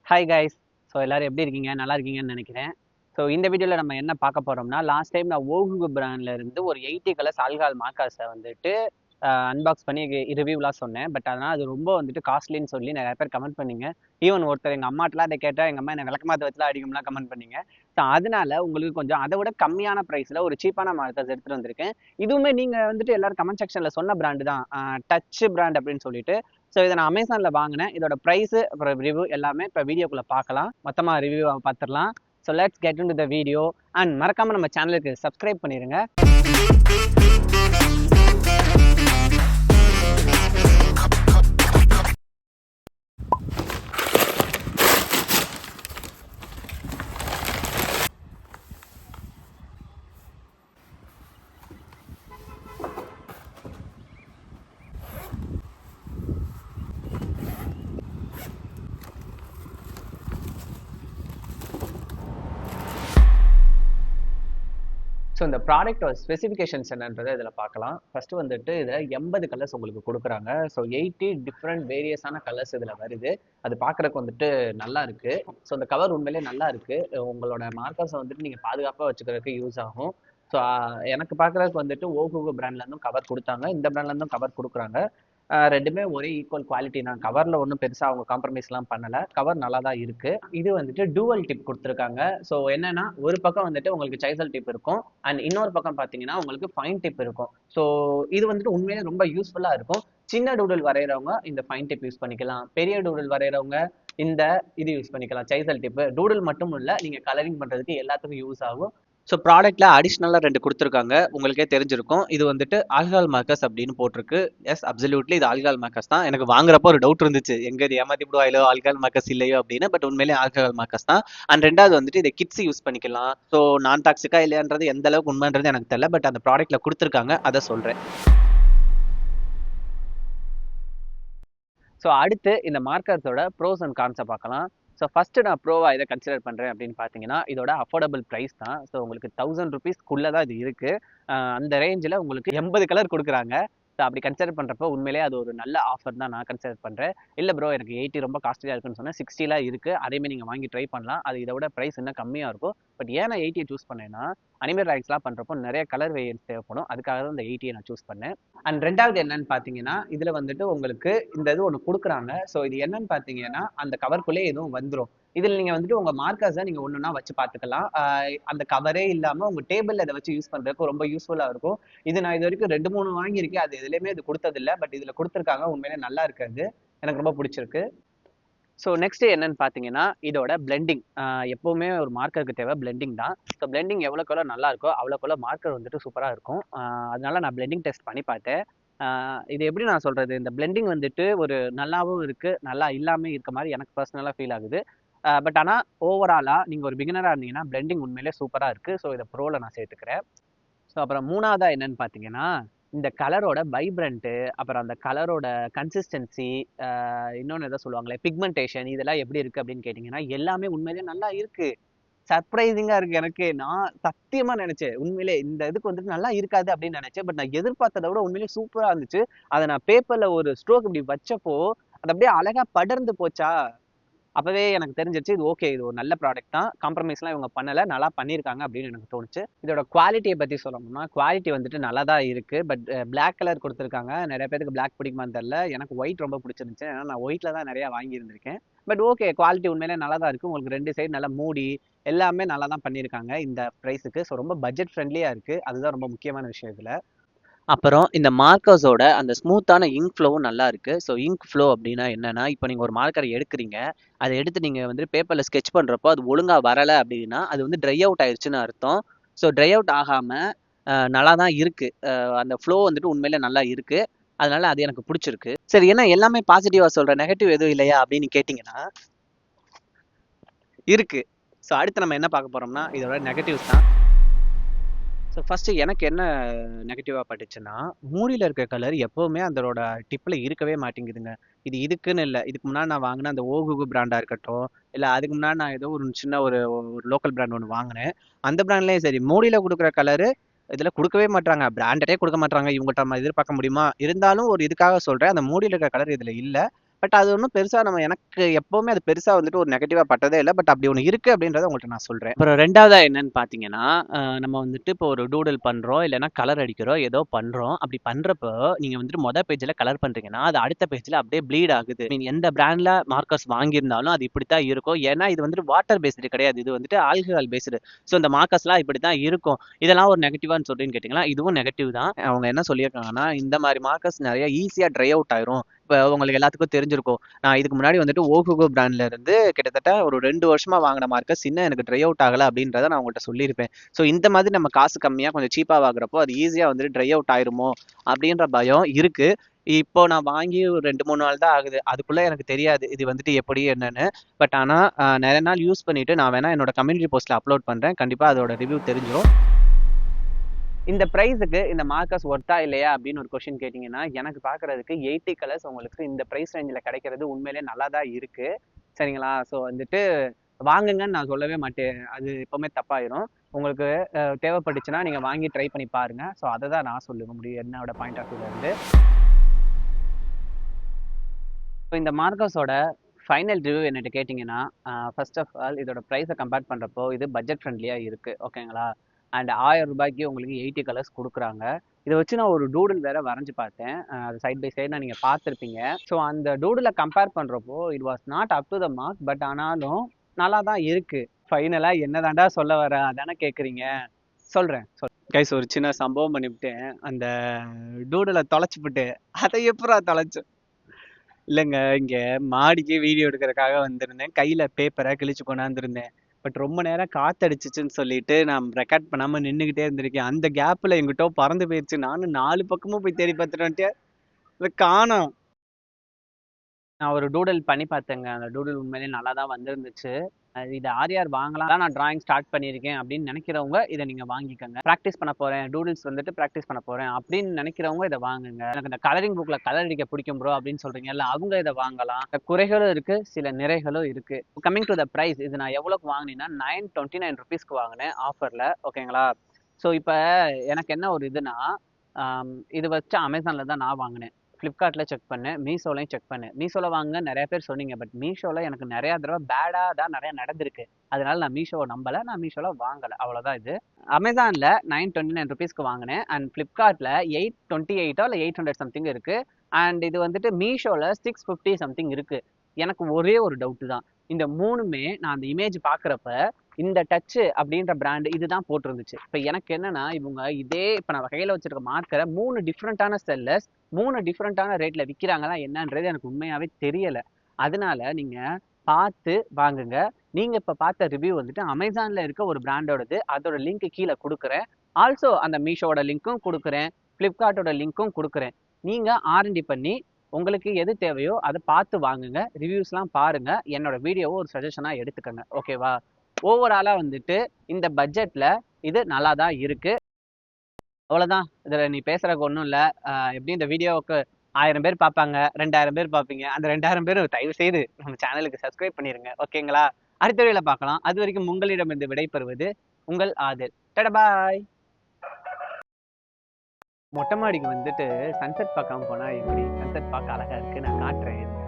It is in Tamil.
Hi guys. ஸோ எல்லோரும் எப்படி இருக்கீங்க? நல்லா இருக்கீங்கன்னு நினைக்கிறேன். ஸோ இந்த வீடியோவில் நம்ம என்ன பார்க்க போகிறோம்னா, லாஸ்ட் டைம் நான் ஓகுகு பிராண்ட்ல இருந்து ஒரு 80 கலர்ஸ் ஆல்கால் மார்க்கர்ஸை வந்துட்டு அன்பாக்ஸ் பண்ணி ரிவ்யூலாம் சொன்னேன். பட் ஆனால் அது ரொம்ப வந்துட்டு காஸ்ட்லின்னு சொல்லி நிறைய பேர் கமெண்ட் பண்ணீங்க. ஈவன் ஒருத்தர் எங்கள் அம்மாட்டெலாம் அதை கேட்டால் எங்கள் அம்மா என்ன விளக்கமாத்த வச்சுலாம் அடிக்கும்லாம் கமெண்ட் பண்ணீங்க. ஸோ அதனால உங்களுக்கு கொஞ்சம் அதை விட கம்மியான ப்ரைஸில் ஒரு சீப்பான மார்க்கர்ஸ் எடுத்துகிட்டு வந்திருக்கேன். இதுவுமே நீங்கள் வந்துட்டு எல்லாரும் கமெண்ட் செக்ஷனில் சொன்ன பிராண்டு தான், டச் பிராண்ட் அப்படின்னு சொல்லிட்டு. ஸோ இதை நான் அமேசானில் வாங்கினேன். இதோட ப்ரைஸு அப்புறம் ரிவ்யூ எல்லாமே இப்போ வீடியோக்குள்ளே பார்க்கலாம். மொத்தமாக ரிவ்யூ பார்த்துடலாம். So let's get into the video. And மறக்காமல் நம்ம சேனலுக்கு சப்ஸ்கிரைப் பண்ணிடுங்க. ஸோ இந்த ப்ராடக்டோட ஸ்பெசிஃபிகேஷன்ஸ் என்னன்றதை இதில் பார்க்கலாம். ஃபஸ்ட்டு வந்துட்டு இதில் 80 கலர்ஸ் உங்களுக்கு கொடுக்குறாங்க. ஸோ 80 டிஃப்ரெண்ட் வேரியஸான கலர்ஸ் இதில் வருது. அது பார்க்குறக்கு வந்துட்டு நல்லா இருக்குது. ஸோ இந்த கவர் உண்மையிலே நல்லா இருக்குது. உங்களோட மார்க்கர்ஸை வந்துட்டு நீங்கள் பாதுகாப்பாக வச்சுக்கிறதுக்கு யூஸ் ஆகும். ஸோ எனக்கு பார்க்குறதுக்கு வந்துட்டு ஓகுகு பிராண்ட்லேருந்தும் கவர் கொடுத்தாங்க, இந்த பிராண்ட்லேருந்தும் கவர் கொடுக்குறாங்க. ரெண்டுமே ஒரே ஈக்குவல் குவாலிட்டி தான். கவரில் ஒன்றும் பெருசாக அவங்க காம்ப்ரமைஸ்லாம் பண்ணலை. கவர் நல்லா தான் இருக்குது. இது வந்துட்டு டூவல் டிப் கொடுத்துருக்காங்க. ஸோ என்னன்னா, ஒரு பக்கம் வந்துட்டு உங்களுக்கு சைசல் டிப் இருக்கும் அண்ட் இன்னொரு பக்கம் பார்த்தீங்கன்னா உங்களுக்கு ஃபைன் டிப் இருக்கும். ஸோ இது வந்துட்டு உண்மையிலே ரொம்ப யூஸ்ஃபுல்லாக இருக்கும். சின்ன டூடல் வரைகிறவங்க இந்த ஃபைன் டிப் யூஸ் பண்ணிக்கலாம். பெரிய டூடல் வரைகிறவங்க இந்த இது யூஸ் பண்ணிக்கலாம், சைசல் டிப்பு. டூடல் மட்டும் இல்லை, நீங்கள் கலரிங் பண்ணுறதுக்கு எல்லாத்துக்கும் யூஸ் ஆகும். ஸோ ப்ராடக்ட்டில் அடிஷ்னலாக 2 கொடுத்துருக்காங்க. உங்களுக்கே தெரிஞ்சிருக்கும். இது வந்துட்டு ஆல்கால் மார்க்கர்ஸ் அப்படின்னு போட்டிருக்கு. எஸ், அப்சல்யூட்லி இது ஆல்கால் மார்க்கர்ஸ் தான். எனக்கு வாங்குறப்போ ஒரு டவுட் இருந்துச்சு, எங்கே இது ஏமாற்றி விடுவாயிலோ ஆல்கால் மார்க்கர்ஸ் இல்லையோ அப்படின்னு. பட் உண்மையிலே ஆல்கால் மார்க்கர்ஸ் தான். அண்ட் ரெண்டாவது வந்துட்டு இதை கிட்ஸ் யூஸ் பண்ணிக்கலாம். ஸோ நான் டாக்ஸிக்கா இல்லையான்றது எந்த அளவுக்கு உண்மைன்றது எனக்கு தெரியல. பட் அந்த ப்ராடக்ட்டில் கொடுத்துருக்காங்க, அதை சொல்கிறேன். ஸோ அடுத்து இந்த மார்க்கர்ஸோட ப்ரோஸ் அண்ட் கான்ஸை பார்க்கலாம். ஸோ ஃபஸ்ட்டு நான் ப்ரோவாக இதை கன்சிடர் பண்ணுறேன் அப்படின்னு பார்த்தீங்கன்னா, இதோட அஃபோர்டபுள் ப்ரைஸ் தான். ஸோ உங்களுக்கு 1000 ருபீஸ்க்குள்ளே தான் இது இருக்குது. அந்த ரேஞ்சில் உங்களுக்கு 80 கலர் கொடுக்குறாங்க. ஸோ அப்படி கன்சிடர் பண்ணுறப்போ உண்மையிலே அது ஒரு நல்ல ஆஃபர் தான் நான் கன்சிடர் பண்ணுறேன். இல்லை ப்ரோ, எனக்கு 80 ரொம்ப காஸ்ட்லியாக இருக்குன்னு சொன்னால் 60லாம் இருக்குது. அதேமாதிரி நீங்கள் வாங்கி ட்ரை பண்ணலாம். அது இதை விட ப்ரைஸ் இன்னும் கம்மியாக இருக்கும். பட் ஏன் நான் 80 சூஸ் பண்ணேன்னா, அனிமல் ரைட்ஸ்லாம் பண்ணுறப்போ நிறைய கலர் வேரியன்ஸ் தேவைப்படும். அதுக்காக தான் இந்த 80 நான் சூஸ் பண்ணேன். அண்ட் ரெண்டாவது என்னன்னு பார்த்தீங்கன்னா, இதில் வந்துட்டு உங்களுக்கு இந்த இது ஒன்று கொடுக்குறாங்க. ஸோ இது என்னன்னு பார்த்தீங்கன்னா, அந்த கவர்க்குள்ளே எதுவும் வந்துடும். இதில் நீங்கள் வந்துட்டு உங்கள் மார்க்கர்ஸை நீங்கள் ஒன்றுனா வச்சு பார்த்துக்கலாம். அந்த கவரே இல்லாமல் உங்கள் டேபிளில் இதை வச்சு யூஸ் பண்ணுறதுக்கு ரொம்ப யூஸ்ஃபுல்லாக இருக்கும். இது நான் இது வரைக்கும் 2-3 வாங்கியிருக்கேன். அது எதுலேயுமே இது கொடுத்ததில்லை. பட் இதில் கொடுத்துருக்காங்க. உண்மையிலே நல்லா இருக்குது. எனக்கு ரொம்ப பிடிச்சிருக்கு. ஸோ நெக்ஸ்ட்டு என்னன்னு பார்த்தீங்கன்னா, இதோட பிளெண்டிங். எப்போவுமே ஒரு மார்க்கருக்கு தேவை பிளெண்டிங் தான். ஸோ பிளெண்டிங் எவ்வளோக்கு நல்லா இருக்கோ அவ்வளோக்கு மார்க்கர் வந்துட்டு சூப்பராக இருக்கும். அதனால நான் பிளெண்டிங் டெஸ்ட் பண்ணி பார்த்தேன். இது எப்படி நான் சொல்கிறது, இந்த பிளெண்டிங் வந்துட்டு ஒரு நல்லாவும் இருக்குது, நல்லா இல்லாமல் இருக்க மாதிரி எனக்கு பர்சனலாக ஃபீல் ஆகுது. பட் ஆனால் ஓவராலாக நீங்கள் ஒரு பிகினராக இருந்தீங்கன்னா பிளெண்டிங் உண்மையிலே சூப்பராக இருக்குது. ஸோ இதை ப்ரோவில் நான் சேர்த்துக்கிறேன். ஸோ அப்புறம் மூணாவதாக என்னன்னு பார்த்தீங்கன்னா, இந்த கலரோட வைப்ரண்ட்டு, அப்புறம் அந்த கலரோட கன்சிஸ்டன்சி, இன்னொன்று எதோ சொல்லுவாங்களே பிக்மெண்டேஷன், இதெல்லாம் எப்படி இருக்குது அப்படின்னு கேட்டிங்கன்னா, எல்லாமே உண்மையிலேயே நல்லா இருக்குது. சர்ப்ரைசிங்காக இருக்குது எனக்கு. நான் சத்தியமாக நினச்சேன், உண்மையிலே இந்த இதுக்கு வந்துட்டு நல்லா இருக்காது அப்படின்னு நினச்சேன். பட் நான் எதிர்பார்த்ததை விட உண்மையிலேயே சூப்பராக இருந்துச்சு. அதை நான் பேப்பரில் ஒரு ஸ்ட்ரோக் இப்படி வச்சப்போ அது அப்படியே அழகாக படர்ந்து போச்சா, அப்பவே எனக்கு தெரிஞ்சிருச்சு இது ஓகே, இது ஒரு நல்ல ப்ராடக்ட் தான். காம்ப்ரமைஸ்லாம் இவங்க பண்ணலை, நல்லா பண்ணியிருக்காங்க அப்படின்னு எனக்கு தோணுச்சு. இதோட குவாலிட்டியை பற்றி சொல்லணும்னா, குவாலிட்டி வந்துட்டு நல்லா தான் இருக்குது. பட் பிளாக் கலர் கொடுத்துருக்காங்க. நிறைய பேருக்கு பிளாக் பிடிக்குமான்னு தெரில. எனக்கு ஒயிட் ரொம்ப பிடிச்சிருந்துச்சு. ஏன்னா நான் ஒயிட்டில் தான் நிறையா வாங்கியிருந்திருக்கேன். பட் ஓகே, குவாலிட்டி உண்மையிலே நல்லா தான் இருக்குது. உங்களுக்கு 2 சைடு நல்லா மூடி எல்லாமே நல்லா தான் பண்ணியிருக்காங்க இந்த ப்ரைஸுக்கு. ஸோ ரொம்ப பட்ஜெட் ஃப்ரெண்ட்லியாக இருக்குது. அதுதான் ரொம்ப முக்கியமான விஷயம் இதில். அப்புறம் இந்த மார்க்கர்ஸோட அந்த ஸ்மூத்தான இங்க் ஃப்ளோவும் நல்லா இருக்குது. ஸோ இங்க் ஃப்ளோ அப்படின்னா என்னென்னா, இப்போ நீங்கள் ஒரு மார்க்கரை எடுக்கிறீங்க, அதை எடுத்து நீங்கள் வந்து பேப்பரில் ஸ்கெட்ச் பண்ணுறப்போ அது ஒழுங்காக வரலை அப்படின்னா அது வந்து ட்ரை அவுட் ஆயிடுச்சுன்னு அர்த்தம். ஸோ ட்ரை அவுட் ஆகாமல் நல்லா தான் இருக்குது. அந்த ஃப்ளோ வந்துட்டு உண்மையிலே நல்லா இருக்குது. அதனால அது எனக்கு பிடிச்சிருக்கு. சரி, ஏன்னா எல்லாமே பாசிட்டிவாக சொல்கிறேன், நெகட்டிவ் எதுவும் இல்லையா அப்படின்னு கேட்டிங்கன்னா இருக்குது. ஸோ அடுத்து நம்ம என்ன பார்க்க போகிறோம்னா இதோட நெகட்டிவ்ஸ் தான். ஸோ ஃபஸ்ட்டு எனக்கு என்ன நெகட்டிவாக பட்டுச்சுன்னா, மூடியில் இருக்க கலர் எப்போவுமே அதோட டிப்பில் இருக்கவே மாட்டேங்குதுங்க. இது இதுக்குன்னு இல்லை, இதுக்கு முன்னாடி நான் வாங்கின அந்த ஓகுகு பிராண்டாக இருக்கட்டும், இல்லை அதுக்கு முன்னாடி நான் ஏதோ ஒரு சின்ன ஒரு லோக்கல் பிராண்ட் ஒன்று வாங்கினேன். அந்த பிராண்ட்லேயும் சரி, மூடியில் கொடுக்குற கலரு இதில் கொடுக்கவே மாட்டாங்க. பிராண்டடே கொடுக்க மாட்டாங்க. இவங்கள்ட்ட நம்ம எதிர்பார்க்க முடியுமா? இருந்தாலும் ஒரு இதுக்காக சொல்கிறேன், அந்த மூடியில் இருக்க கலர் இதில் இல்லை. பட் அது ஒன்றும் பெருசா எனக்கு எப்பவுமே அது பெருசா வந்துட்டு ஒரு நெகட்டிவா பட்டதே இல்ல. பட் அப்படி ஒண்ணு இருக்கு அப்படின்றத உங்கள்ட்ட நான் சொல்றேன். அப்புறம் 2வதா என்னன்னு பார்த்தீங்கன்னா, நம்ம வந்துட்டு இப்போ ஒரு டூடில் பண்றோம், இல்லன்னா கலர் அடிக்கிறோம், ஏதோ பண்றோம். அப்படி பண்றப்போ நீங்க வந்துட்டு பேஜ்ல கலர் பண்றீங்கன்னா, அது அடுத்த பேஜ்ல அப்படியே ப்ளீட் ஆகுது. ஐ மீன் எந்த பிராண்ட்ல மார்க்கர்ஸ் வாங்கியிருந்தாலும் அது இப்படித்தான் இருக்கும். ஏன்னா இது வந்துட்டு வாட்டர் பேஸ்டு கிடையாது. இது வந்துட்டு ஆல்கஹால் பேஸ்டு. ஸோ இந்த மார்க்கர்ஸ்லாம் இப்படித்தான் இருக்கும். இதெல்லாம் ஒரு நெகட்டிவான்னு சொல்றீங்கன்னு கேட்டீங்கன்னா, இதுவும் நெகட்டிவ் தான். அவங்க என்ன சொல்லியிருக்காங்கன்னா, இந்த மாரி மார்க்கர்ஸ் நெறைய ஈஸியா ட்ரை அவுட் ஆயிரும். இப்ப உங்களுக்கு எல்லாத்துக்கும் தெரிஞ்சிருக்கும். நான் இதுக்கு முன்னாடி வந்துட்டு ஓஹோகோ பிராண்ட்ல இருந்து கிட்டத்தட்ட ஒரு 2 வருஷமா வாங்கின மார்க்கர்ஸ் இன்னும் எனக்கு ட்ரை அவுட் ஆகல அப்படின்றத நான் உங்கள்ட்ட சொல்லியிருப்பேன். ஸோ இந்த மாதிரி நம்ம காசு கம்மியா கொஞ்சம் சீப்பா வாங்குறப்போ அது ஈஸியா வந்துட்டு ட்ரை அவுட் ஆயிருமோ அப்படின்ற பயம் இருக்கு. இப்போ நான் வாங்கி ஒரு 2, 3 நாள் தான் ஆகுது. அதுக்குள்ள எனக்கு தெரியாது இது வந்துட்டு எப்படி என்னன்னு. பட் ஆனா நெறைய நாள் யூஸ் பண்ணிட்டு நான் வேணா என்னோட கம்யூனிட்டி போஸ்ட்ல அப்லோட் பண்றேன். கண்டிப்பா அதோட ரிவ்யூ தெரிஞ்சிரும். இந்த பிரைஸுக்கு இந்த மார்க்கர்ஸ் ஒர்த்தா இல்லையா அப்படின்னு ஒரு கொஸ்டின் கேட்டிங்கன்னா, எனக்கு பார்க்குறதுக்கு 80 கலர்ஸ் உங்களுக்கு இந்த பிரைஸ் ரேஞ்சில கிடைக்கிறது உண்மையிலேயே நல்லா தான் இருக்கு. சரிங்களா? ஸோ வந்துட்டு வாங்குங்கன்னு நான் சொல்லவே மாட்டேன். அது எப்பவுமே தப்பாயிரும். உங்களுக்கு தேவைப்பட்டுச்சுன்னா நீங்க வாங்கி ட்ரை பண்ணி பாருங்க. ஸோ அத தான் நான் சொல்ல முடியும் என்னோட பாயிண்ட் ஆஃப் வியூல இருந்து. இப்போ இந்த மார்க்கர்ஸோட ஃபைனல் ரிவ்யூ என்னட்ட கேட்டிங்கன்னா, ஃபர்ஸ்ட் ஆஃப் ஆல் இதோட பிரைஸ கம்பேர் பண்றப்போ இது பட்ஜெட் ஃப்ரெண்ட்லியா இருக்கு. ஓகேங்களா? அண்ட் ரூ. 1000க்கு உங்களுக்கு 80 கலர்ஸ் குடுக்குறாங்க. இத வச்சு நான் ஒரு டூடில் வேற வரைஞ்சு பார்த்தேன். அது சைட் பை சைடு நீங்க பார்த்துருப்பீங்க. ஸோ அந்த டூடில கம்பேர் பண்றப்போ it was not up to the mark. But ஆனாலும் நல்லா தான் இருக்கு. ஃபைனலா என்ன தான்டா சொல்ல வர? அதானே கேட்குறீங்க? சொல்றேன். கைஸ் ஒரு சின்ன சம்பவம் பண்ணிவிட்டேன். அந்த டூடுல தொலைச்சுப்புட்டு, அத எப்புட்றா தொலைச்சேன்? இல்லங்க. இங்க மாடிக்கு வீடியோ எடுக்கிறதுக்காக வந்திருந்தேன். கையில பேப்பர கிழிச்சு கொண்டாந்துருந்தேன். பட் ரொம்ப நேரம் காத்தடிச்சுச்சுன்னு சொல்லிட்டு, நான் ரெக்கார்ட் பண்ணாம நின்னுகிட்டே இருந்திருக்கேன். அந்த கேப்ல எங்கிட்டோ பறந்து போயிருச்சு. நானும் 4 பக்கமும் போய் தேடி பார்த்துட்டு வந்துட்டேன். அத காணோம். நான் ஒரு டூடில் பண்ணி பார்த்தேங்க. அந்த டூடில் உண்மையிலேயே நல்லா தான் வந்திருந்துச்சு. இத யார் யார் வாங்கலாம் நான் டிராயிங் ஸ்டார்ட் பண்ணியிருக்கேன் அப்படின்னு நினைக்கிறவங்க இத நீங்க வாங்கிக்கங்க. பிராக்டிஸ் பண்ண போறேன். டூடில்ஸ் வந்துட்டு பிராக்டிஸ் பண்ண போறேன் அப்படின்னு நினைக்கிறவங்க இத வாங்குங்க. எனக்கு இந்த கலரிங் புக்ல கலர் அடிக்க பிடிக்கும் ப்ரோ அப்படின்னு சொல்றீங்கல்ல, அவங்க இத வாங்கலாம். குறைகளும் இருக்கு, சில நிறைகளும் இருக்கு. கம்மிங் டு த பிரைஸ் இது நான் எவ்வளவுக்கு வாங்கினேன்னா ₹929க்கு வாங்கினேன் ஆஃபர்ல. ஓகேங்களா? ஸோ இப்ப எனக்கு என்ன ஒரு இதுனா, இது வச்சு அமேசான்ல தான் நான் வாங்கினேன். ஃப்ளிப்கார்ட்ல செக் பண்ணேன். மீஷோலயும் செக் பண்ணேன். மீஷோல வாங்குங்க நெறைய பேர் சொன்னீங்க. பட் மீஷோல எனக்கு நெறைய தடவ பேடா தான் நெறைய நடந்திருக்கு. அதனால நான் மீஷோவ நம்பல. நான் மீஷோல வாங்கல. அவ்வளோதான் இது. அமேசான்ல ₹929க்கு வாங்கினேன். அண்ட் ஃப்ளிப்கார்ட்ல 828 இல்ல 800 சம்திங் இருக்கு. அண்ட் இது வந்துட்டு மீஷோல 650 சம்திங் இருக்கு. எனக்கு ஒரே ஒரு டவுட் தான். இந்த 3மே நான் அந்த இமேஜ் பார்க்குறப்ப, இந்த டச் அப்படின்ற பிராண்ட் இதுதான் போட்டிருந்துச்சு. இப்ப எனக்கு என்னன்னா, இவங்க இதே இப்ப நான் கையில வச்சிருக்க மார்க்கர 3 டிஃபரண்டான செல்லர்ஸ் 3 டிஃபரண்டான ரேட்ல விக்கிறாங்களா என்னன்றது எனக்கு உண்மையாவே தெரியல. அதனால நீங்க பார்த்து வாங்குங்க. நீங்க இப்ப பார்த்த ரிவ்யூ வந்துட்டு அமேசான்ல இருக்க ஒரு பிராண்டோடது. அதோட லிங்க் கீழ குடுக்குறேன். ஆல்சோ அந்த மீஷோவோட லிங்க்கும் குடுக்குறேன். ஃப்ளிப்கார்ட்டோட லிங்க்கும் குடுக்குறேன். நீங்க ஆர்&டி பண்ணி உங்களுக்கு எது தேவையோ அத பார்த்து வாங்குங்க. ரிவ்யூஸ்லாம் பாருங்க. என்னோட வீடியோவ ஒரு சஜஷனா எடுத்துக்கங்க. ஓகேவா? ஓவராலா வந்துட்டு இந்த பட்ஜெட்ல இது நல்லா தான் இருக்கு. அவ்வளோதான். இதுல நீ பேசுறதுக்கு ஒண்ணும் இல்ல. எப்படியும் இந்த வீடியோவுக்கு 1000 பேர் பார்ப்பாங்க. 2000 பேர் பார்ப்பீங்க. அந்த 2000 பேரும் தயவு செய்து நம்ம சேனலுக்கு சப்ஸ்கிரைப் பண்ணிருங்க. ஓகேங்களா? அடுத்த வீடியோல பார்க்கலாம். அதுவரைக்கும் உங்களிடமிருந்து விடைபெறுவது உங்கள் ஆதில். டாடா பாய். மொட்டை மாடிக்கு வந்துட்டு சன்செட் பார்க்காம போனா எப்படி? சன்செட் பார்க்க அழகா இருக்கு. நான் காட்டுறேன் இருங்க.